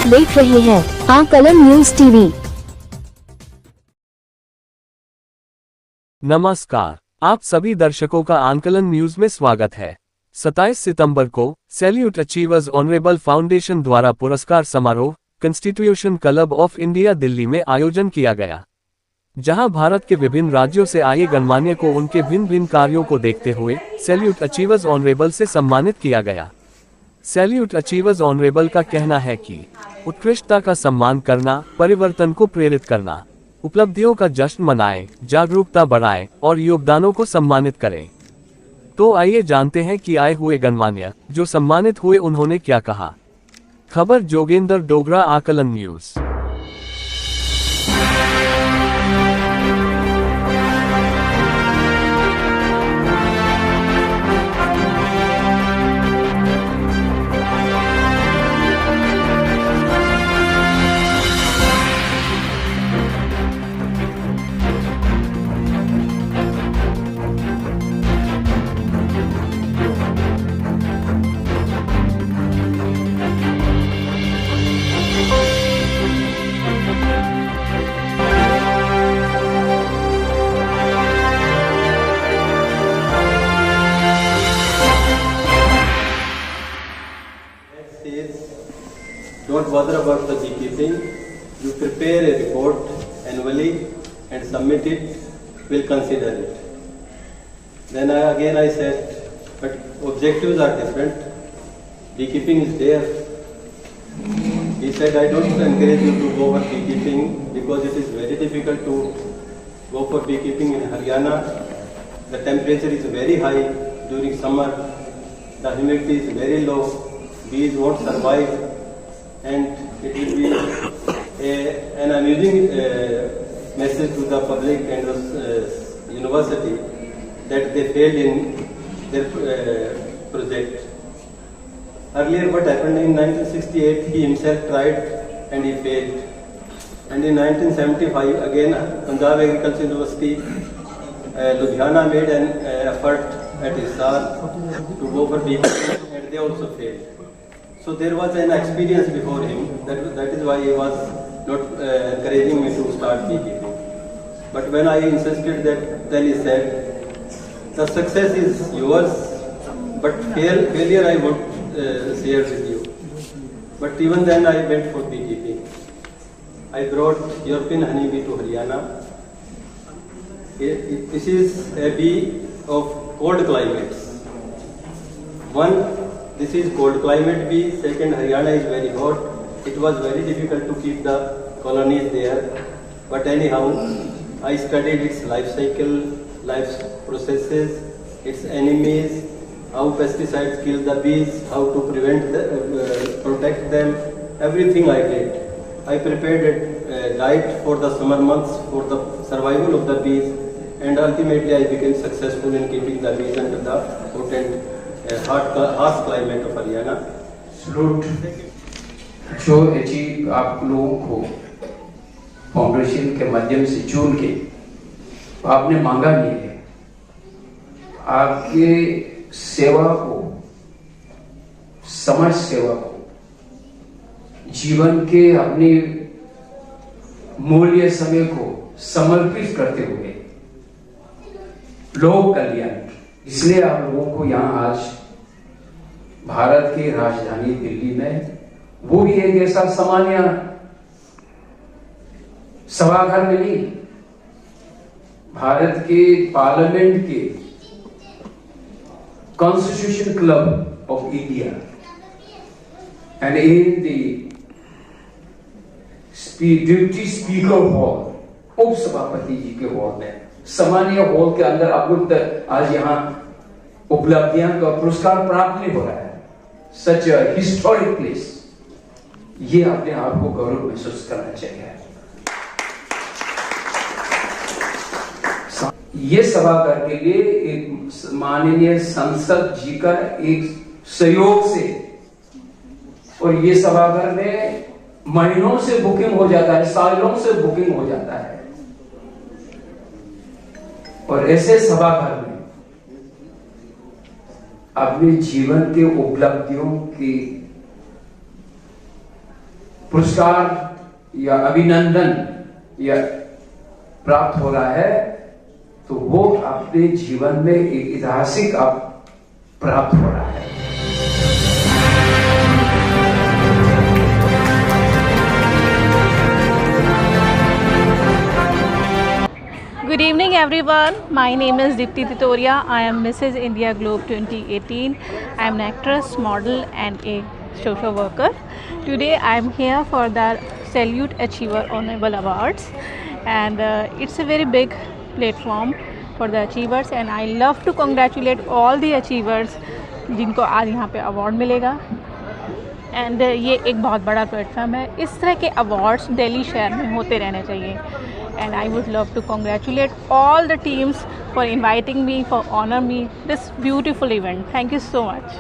देख रहे हैं आकलन न्यूज टीवी। नमस्कार, आप सभी दर्शकों का आकलन न्यूज में स्वागत है। 27 सितंबर को सैल्यूट अचीवर्स ऑनरेबल फाउंडेशन द्वारा पुरस्कार समारोह constitution club of India Delhi में आयोजन किया गया, जहां भारत के विभिन्न राज्यों से आए गणमान्य को उनके भिन्न भिन्न कार्यों को देखते हुए सैल्यूट अचीवर्स ऑनरेबल से सम्मानित किया गया। सैल्यूट अचीवर्स ऑनरेबल का कहना है कि उत्कृष्टता का सम्मान करना, परिवर्तन को प्रेरित करना, उपलब्धियों का जश्न मनाएं, जागरूकता बढ़ाएं और योगदानों को सम्मानित करें। तो आइए जानते हैं कि आए हुए गणमान्य जो सम्मानित हुए उन्होंने क्या कहा। खबर जोगेंद्र डोगरा, आकलन news. Don't bother about the beekeeping. You prepare a report annually and submit it. We'll consider it. Then I said, but objectives are different. Beekeeping is there. He said, I don't encourage you to go for beekeeping because it is very difficult to go for beekeeping in Haryana. The temperature is very high during summer. The humidity is very low. Bees won't survive. And it will be an amusing message to the public and the university that they failed in their project. Earlier what happened in 1968, he himself tried and he failed. And in 1975 again Punjab Agriculture University, Ludhiana made an effort at ISAR to go for beekeeping and they also failed. So there was an experience before him, that is why he was not encouraging me to start beekeeping. But when I insisted that, then he said, the success is yours, but failure I won't share with you. But even then I went for beekeeping. I brought European honeybee to Haryana. This is a bee of cold climates. This is cold climate bee. Second, Haryana is very hot. It was very difficult to keep the colonies there. But anyhow, I studied its life cycle, life processes, its enemies, how pesticides kill the bees, how to protect them. Everything I did. I prepared a diet for the summer months for the survival of the bees, and ultimately I became successful in keeping the bees under the hot and harsh climate of Haryana. Salute. जो achieve आप लोगों को foundation के माध्यम से चुन के आपने मांगा नहीं है, आपके सेवा को, समाज सेवा को, जीवन के अपने मूल्य समय को समर्पित करते हुए लोक कल्याण, इसलिए आप लोगों को यहाँ आज भारत की राजधानी दिल्ली में वो भी एक ऐसा सामान्य सभागार में नहीं, भारत के पार्लियामेंट के constitution club of India and in the deputy speaker hall, उप सभापति जी के हॉल में, सामान्य हॉल के अंदर आप आज यहाँ उपलब्धियां का पुरस्कार प्राप्त नहीं हो रहा है। सच हिस्टोरिक प्लेस, ये अपने आप को गौरव महसूस करना चाहिए। ये सभागार के लिए एक माननीय संसद जी का एक सहयोग से, और ये सभागार में महीनों से बुकिंग हो जाता है, सालों से बुकिंग हो जाता है, और ऐसे सभागार में अपने जीवन के उपलब्धियों की पुरस्कार या अभिनंदन या प्राप्त हो रहा है, तो वो अपने जीवन में एक ऐतिहासिक अब प्राप्त हो रहा है। Good evening everyone, my name is Dipti Titoria. I am Mrs. India Globe 2018. I am an actress, model and a social worker. Today I am here for the Salute Achiever Honorable Awards, and it's a very big platform for the achievers, and I love to congratulate all the achievers जिनको आज यहाँ पे award मिलेगा। And ये एक बहुत बड़ा platform है। इस तरह के अवार्ड्स दिल्ली शहर में होते रहने चाहिए। And I would love to congratulate all the teams for inviting me, for honor me this beautiful event. Thank you so much.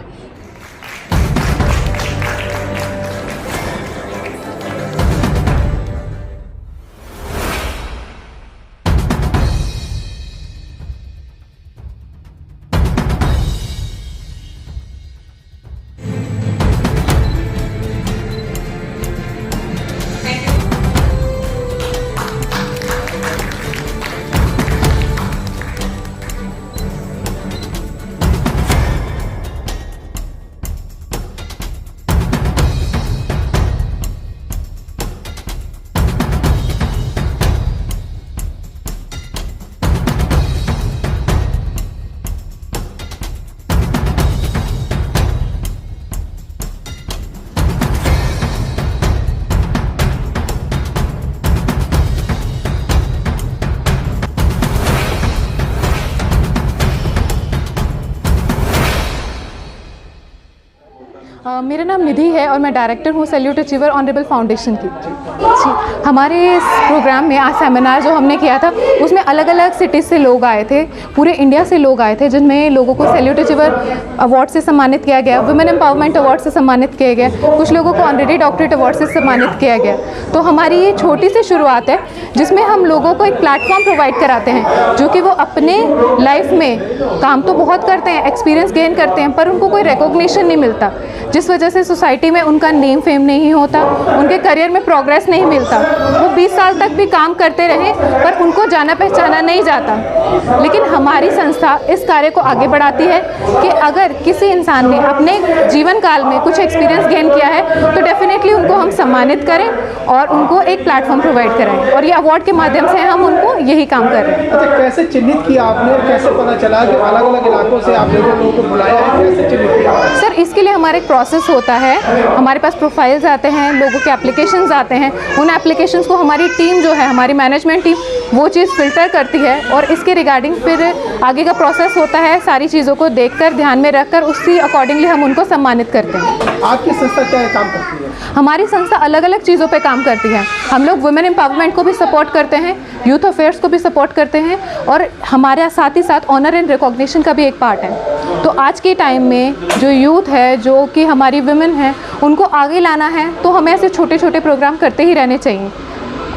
मेरा नाम निधि है और मैं डायरेक्टर हूँ सैल्यूट अचीवर ऑनरेबल फाउंडेशन की। जी, हमारे इस प्रोग्राम में आज सेमिनार जो हमने किया था उसमें अलग अलग सिटीज़ से लोग आए थे, पूरे इंडिया से लोग आए थे, जिनमें लोगों को सैल्यूट अचीवर अवार्ड से सम्मानित किया गया, वुमेन एम्पावरमेंट अवार्ड से सम्मानित किया गया, कुछ लोगों को ऑनरेरी डॉक्टरेट अवार्ड से सम्मानित किया गया। तो हमारी ये छोटी सी शुरुआत है जिसमें हम लोगों को एक प्लेटफॉर्म प्रोवाइड कराते हैं, जो कि वो अपने लाइफ में काम तो बहुत करते हैं, एक्सपीरियंस गेन करते हैं, पर उनको कोई रिकॉग्निशन नहीं मिलता, जिस वजह से सोसाइटी में उनका नेम फेम नहीं होता, उनके करियर में प्रोग्रेस नहीं मिलता। वो 20 साल तक भी काम करते रहे पर उनको जाना पहचाना नहीं जाता। लेकिन हमारी संस्था इस कार्य को आगे बढ़ाती है कि अगर किसी इंसान ने अपने जीवन काल में कुछ एक्सपीरियंस गेन किया है तो डेफिनेटली उनको हम सम्मानित करें और उनको एक प्लेटफॉर्म प्रोवाइड कराएं, और ये अवार्ड के माध्यम से हम उनको यही काम कर रहे हैं। अच्छा, कैसे चिन्हित किया आपने और कैसे पता चला कि अलग अलग इलाकों से आपने लोगों को बुलाया है, कैसे चिन्हित किया? सर, इसके लिए हमारा एक प्रोसेस होता है। हमारे पास प्रोफाइल्स आते हैं, लोगों के एप्लीकेशंस आते हैं, उन एप्लीकेशंस को हमारी टीम जो है, हमारी मैनेजमेंट टीम, वो चीज़ फिल्टर करती है और इसके रिगार्डिंग फिर आगे का प्रोसेस होता है। सारी चीज़ों को देखकर, ध्यान में रखकर उसी अकॉर्डिंगली हम उनको सम्मानित करते हैं। आपकी संस्था क्या काम करती है? हमारी संस्था अलग अलग चीज़ों पे काम करती है। हम लोग वुमेन एम्पावरमेंट को भी सपोर्ट करते हैं, यूथ अफेयर्स को भी सपोर्ट करते हैं, और हमारे साथ ही साथ ऑनर एंड रिकॉग्निशन का भी एक पार्ट है। तो आज के टाइम में जो यूथ है, जो कि हमारी वुमेन है, उनको आगे लाना है तो हमें ऐसे छोटे छोटे प्रोग्राम करते ही रहने चाहिए,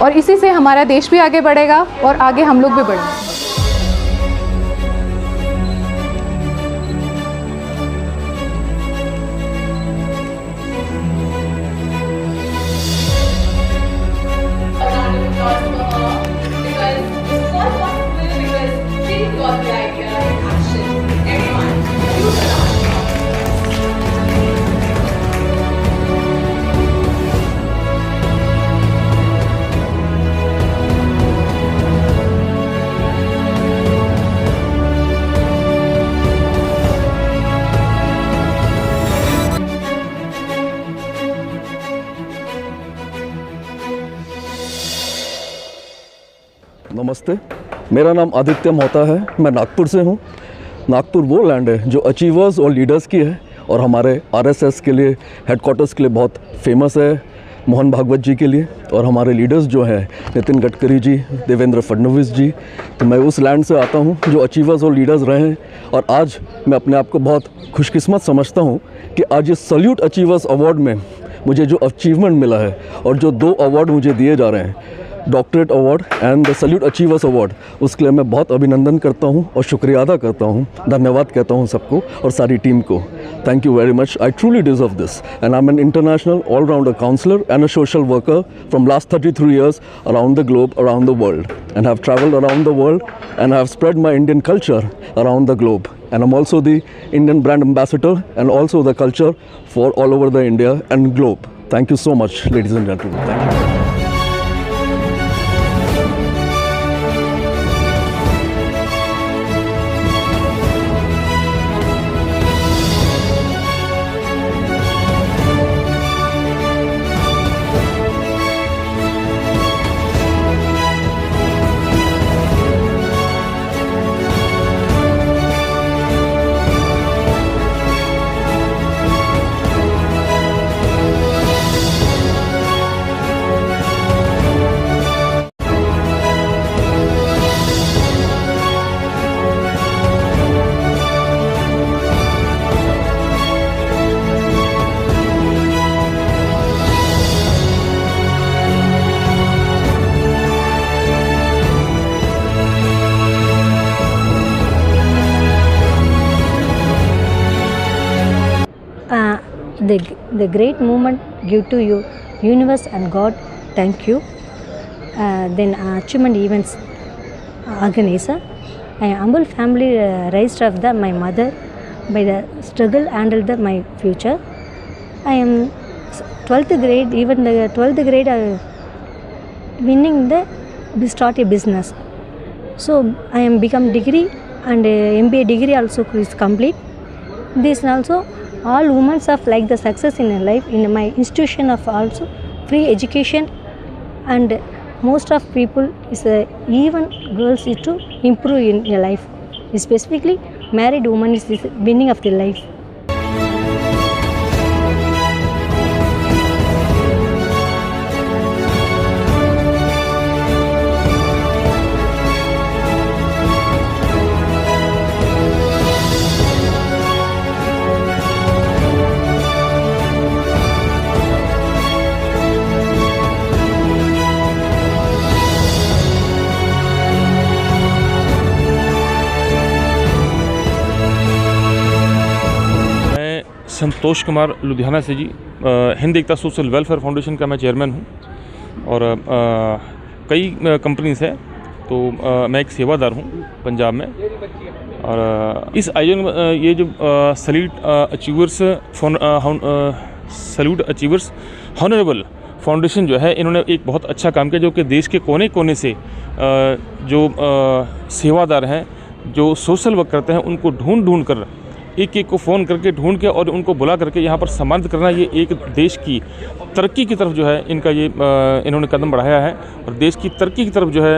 और इसी से हमारा देश भी आगे बढ़ेगा और आगे हम लोग भी बढ़ेंगे। नमस्ते, मेरा नाम आदित्य मोहता है। मैं नागपुर से हूँ। नागपुर वो लैंड है जो अचीवर्स और लीडर्स की है, और हमारे आरएसएस के लिए, हेडक्वार्टर्स के लिए बहुत फेमस है, मोहन भागवत जी के लिए। और हमारे लीडर्स जो हैं नितिन गडकरी जी, देवेंद्र फडणवीस जी। तो मैं उस लैंड से आता हूँ जो अचीवर्स और लीडर्स रहे हैं, और आज मैं अपने आप को बहुत खुशकिस्मत समझता हूँ कि आज इस सल्यूट अचीवर्स अवार्ड में मुझे जो अचीवमेंट मिला है और जो 2 अवार्ड मुझे दिए जा रहे हैं, doctorate award and the salute achievers award, उसके लिए मैं बहुत अभिनंदन करता हूँ और शुक्रिया अदा करता हूँ, धन्यवाद कहता हूँ सबको और सारी टीम को। Thank you very much, I truly deserve this and I am an international allrounder counsellor and a social worker from last 33 years around the globe, around the world, and have traveled around the world and have spread my Indian culture around the globe. And I'm also the Indian brand ambassador and also the culture for all over the India and globe. Thank you so much, ladies and gentlemen. Thank you. The great movement give to you, universe and God, thank you. Then achievement events organizer. I humble family raised of my mother by the struggle handled my future. I am 12th grade, even the 12th grade winning the start a business. So I am become degree and MBA degree also is complete. This also all women of like the success in a life in my institution of also free education, and most of people is even girls is to improve in your life. Specifically married woman is the winning of the life. Santosh Kumar Ludhiana से जी, हिंद एकता social welfare foundation का मैं chairman हूँ और कई companies है, तो मैं एक सेवादार हूँ पंजाब में। और इस आयोजन में ये जो सैल्यूट अचीवर्स हॉनरेबल फाउंडेशन जो है, इन्होंने एक बहुत अच्छा काम किया, जो कि देश के कोने कोने से जो सेवादार हैं, जो सोशल वर्क करते हैं, उनको ढूंढ कर एक को फ़ोन करके ढूंढ के और उनको बुला करके यहाँ पर सम्मानित करना, ये एक देश की तरक्की की तरफ जो है इनका ये इन्होंने कदम बढ़ाया है और देश की तरक्की की तरफ जो है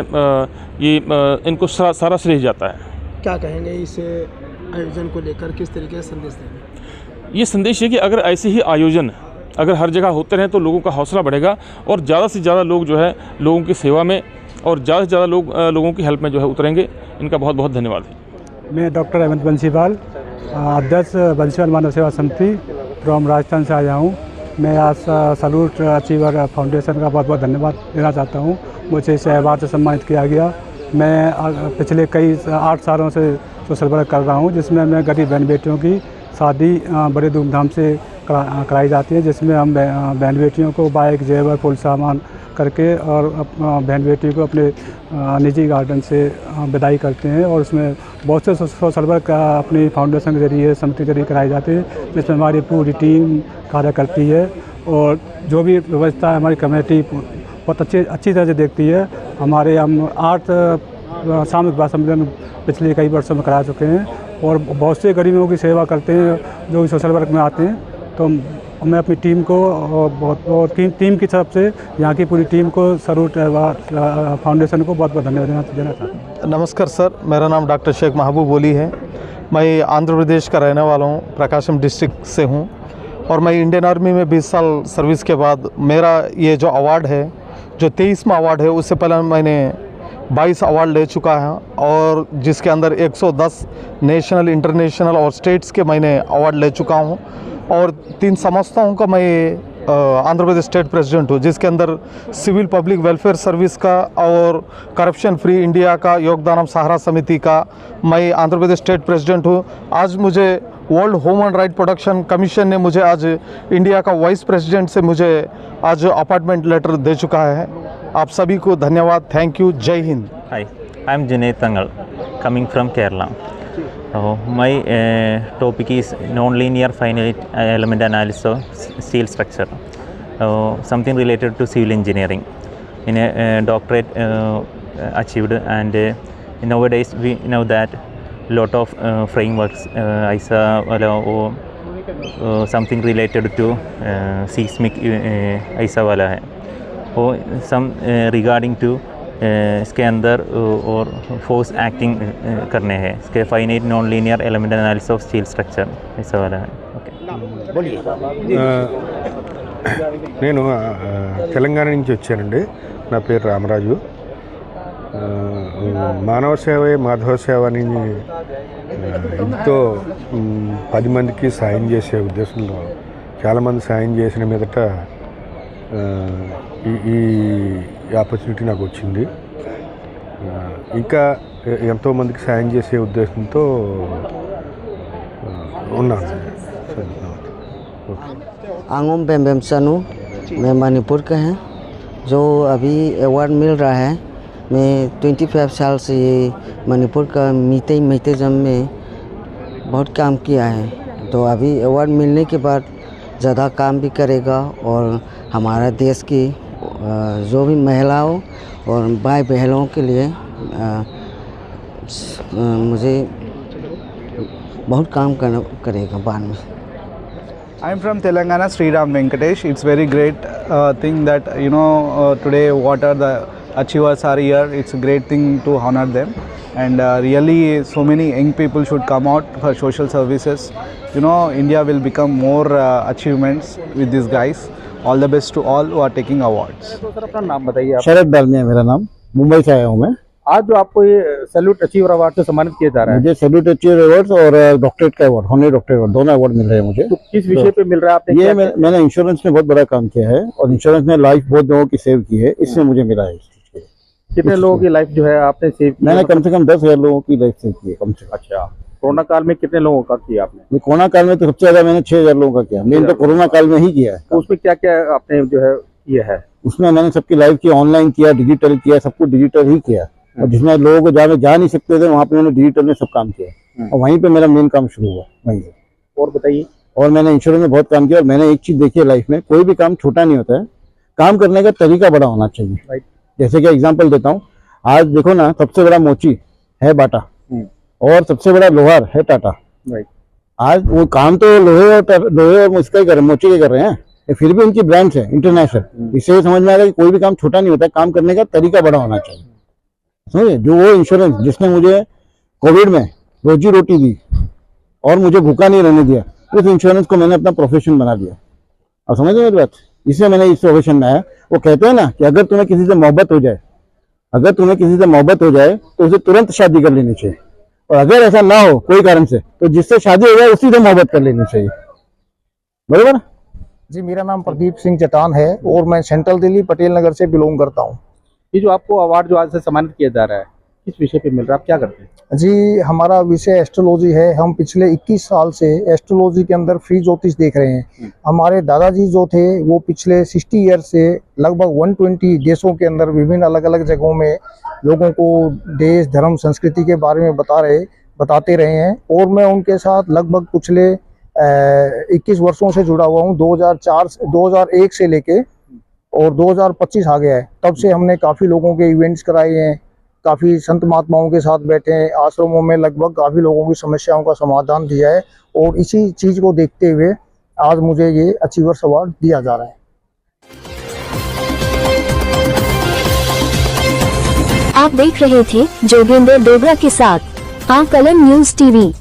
ये इनको सारा श्रेय जाता है। क्या कहेंगे इस आयोजन को लेकर, किस तरीके का संदेश देंगे? ये संदेश है कि अगर ऐसे ही आयोजन अगर हर जगह होते रहें तो लोगों का हौसला बढ़ेगा और ज़्यादा से ज़्यादा लोग जो है लोगों की सेवा में और ज़्यादा से ज़्यादा लोगों की हेल्प में जो है उतरेंगे। इनका बहुत बहुत धन्यवाद है। मैं डॉक्टर हेमंत बंसीवाल, अध्यक्ष बंसीवाल मानव सेवा समिति फ्रॉम राजस्थान से आया हूँ। मैं आज सैल्यूट अचीवर फाउंडेशन का बहुत बहुत धन्यवाद देना चाहता हूँ। मुझे इस अवार्ड से सम्मानित किया गया। मैं पिछले कई 8 सालों से सोशल वर्क कर रहा हूँ, जिसमें मैं गरीब बहन बेटियों की शादी बड़े धूमधाम से कराई जाती है, जिसमें हम बहन बेटियों को बाइक, जेवर, फुल सामान करके और बहन बेटी को अपने निजी गार्डन से विदाई करते हैं। और उसमें बहुत से सोशल वर्क अपनी फाउंडेशन के जरिए, समिति के जरिए कराई जाती है, जिसमें हमारी पूरी टीम कार्य करती है और जो भी व्यवस्था है हमारी कमेटी बहुत अच्छी तरह से देखती है। हम 8 सामूहिक विवाह सम्मेलन पिछले कई वर्षों में करा चुके हैं और बहुत से गरीबों की सेवा करते हैं जो सोशल वर्क में आते हैं। तो मैं अपनी टीम को और टीम की तरफ से यहाँ की पूरी टीम को सैल्यूट फाउंडेशन को बहुत बहुत धन्यवाद देना चाहता हूँ। नमस्कार सर, मेरा नाम डॉक्टर शेख महबूब वली है। मैं आंध्र प्रदेश का रहने वाला हूँ, प्रकाशम डिस्ट्रिक्ट से हूँ और मैं इंडियन आर्मी में 20 साल सर्विस के बाद मेरा ये जो अवार्ड है, जो 23वां अवार्ड है, उससे पहले मैंने 22 अवार्ड ले चुका है और जिसके अंदर 110 नेशनल, इंटरनेशनल और स्टेट्स के मैंने अवार्ड ले चुका हूँ और 3 संस्थाओं का मैं आंध्र प्रदेश स्टेट प्रेसिडेंट हूँ, जिसके अंदर सिविल पब्लिक वेलफेयर सर्विस का और करप्शन फ्री इंडिया का योगदानम सहारा समिति का मैं आंध्र प्रदेश स्टेट प्रेसिडेंट हूँ। आज मुझे world human right protection commission ने मुझे आज इंडिया का वाइस प्रेसिडेंट से मुझे आज अपॉइंटमेंट लेटर दे चुका है। आप सभी को धन्यवाद, थैंक यू, जय Hind. Hi, I am Junaid Tangal, coming from Kerala. My topic is non-linear finite element analysis of steel structure, something related to civil engineering. In a doctorate achieved, and nowadays we know that lot of frameworks, ISA or something related to seismic ISA वाला है, और some regarding to इसके अंदर और force acting करने हैं, इसके finite non linear element analysis of steel structure ऐसा वाला है। నేను తెలంగాణ నుంచి వచ్చానండి। నా పేరు రామరాజు। మానవ సేవే మాధవ సేవ అని ఎంతో 10 మందికి సాయం చేసే ఉద్దేశంలో చాలామంది సాయం చేసిన మీదట ఈ ఆపర్చునిటీ నాకు వచ్చింది। ఇంకా ఎంతోమందికి సాయం చేసే ఉద్దేశంతో ఉన్నాను। आंगोम बेम्बेम सनू, मैं मणिपुर का है। जो अभी अवार्ड मिल रहा है, मैं 25 साल से ये मणिपुर का मीतेजम में बहुत काम किया है, तो अभी अवार्ड मिलने के बाद ज़्यादा काम भी करेगा और हमारा देश की जो भी महिलाओं और भाई बहनों के लिए मुझे बहुत काम करेगा बाद में। I am from Telangana, Sri Ram Venkatesh. It's very great thing that today what are the achievers are here. It's a great thing to honor them, and really so many young people should come out for social services. India will become more achievements with these guys. All the best to all who are taking awards. Sir अपना नाम बताइए आप। शरद डालमिया मेरा नाम, मुंबई से आया हूँ मैं। आज जो आपको ये सैल्यूट अचीवर अवार्ड से सम्मानित किया जा रहा है, मुझे सैल्यूट अचीवर अवार्ड और डॉक्टरेट का अवार्ड, ऑनरी डॉक्टरेट अवार्ड, दोनों अवार्ड मिल रहे हैं मुझे। तो किस विषय पे मिल रहा है आपने? ये मैंने इंश्योरेंस में बहुत बड़ा काम किया है और इंश्योरेंस में लाइफ बहुत लोगों की सेव की है, इससे मुझे मिला है। कितने लोगों की लाइफ जो है आपने सेव की? मैंने कम से कम 10,000 लोगों की लाइफ सेव की है, कम से कम। अच्छा, कोरोना काल में कितने लोगों का किया आपने? कोरोना काल में तो सबसे ज्यादा मैंने 6,000 लोगों का किया। मैंने तो कोरोना काल में ही किया है। तो उसमें क्या क्या आपने जो है ये है? उसमें मैंने सबकी लाइफ की ऑनलाइन किया, डिजिटल किया, सब कुछ डिजिटल ही किया। और जिसमें लोगों को जा नहीं सकते थे, वहाँ पे मैंने डिजिटल में सब काम किया और वहीं पे मेरा मेन काम शुरू हुआ वहीं से। और बताइए। और मैंने इंश्योरेंस में बहुत काम किया और मैंने एक चीज देखी है लाइफ में, कोई भी काम छोटा नहीं होता है, काम करने का तरीका बड़ा होना चाहिए। जैसे कि एग्जाम्पल देता हूँ, आज देखो ना, सबसे बड़ा मोची है बाटा और सबसे बड़ा लोहार है टाटा। आज वो काम तो लोहे और इसका ही कर रहे हैं, मोची के कर रहे हैं, फिर भी उनकी ब्रांड्स है इंटरनेशनल। इससे समझ में आ रहा है कि कोई भी काम छोटा नहीं होता है, काम करने का तरीका बड़ा होना चाहिए। समझे? जो वो इंश्योरेंस जिसने मुझे कोविड में रोजी रोटी दी और मुझे भूखा नहीं रहने दिया, उस इंश्योरेंस को मैंने अपना प्रोफेशन बना दिया। अब समझ मेरी बात? इसलिए मैंने इस प्रोफेशन में आया। वो कहते हैं ना कि अगर तुम्हें किसी से मोहब्बत हो जाए, तो उसे तुरंत शादी कर लेनी चाहिए, और अगर ऐसा ना हो कोई कारण से, तो जिससे शादी हो जाए उसी से मोहब्बत कर लेनी चाहिए। बराबर जी। मेरा नाम प्रदीप सिंह चटान है और मैं सेंट्रल दिल्ली पटेल नगर से बिलोंग करता हूँ। ये जो आपको अवार्ड जो आज से सम्मानित किया जा रहा है, किस विषय पे मिल रहा है, आप क्या करते हैं? जी, हमारा विषय एस्ट्रोलॉजी है। हम पिछले 21 साल से एस्ट्रोलॉजी के अंदर फ्री ज्योतिष देख रहे हैं। हमारे दादाजी जो थे वो पिछले 60 ईयर से लगभग 120 देशों के अंदर विभिन्न अलग अलग जगहों में लोगों को देश, धर्म, संस्कृति के बारे में बताते रहे हैं, और मैं उनके साथ लगभग पिछले 21 वर्षों से जुड़ा हुआ हूँ। 2001 से लेके और 2025 आ गया है, तब से हमने काफ़ी लोगों के इवेंट्स कराए हैं, काफ़ी संत महात्माओं के साथ बैठे हैं, आश्रमों में लगभग काफ़ी लोगों की समस्याओं का समाधान दिया है, और इसी चीज़ को देखते हुए आज मुझे ये अचीवर्स अवार्ड दिया जा रहा है। आप देख रहे थे जोगिंदर डोगरा के साथ आकलन न्यूज़ टीवी।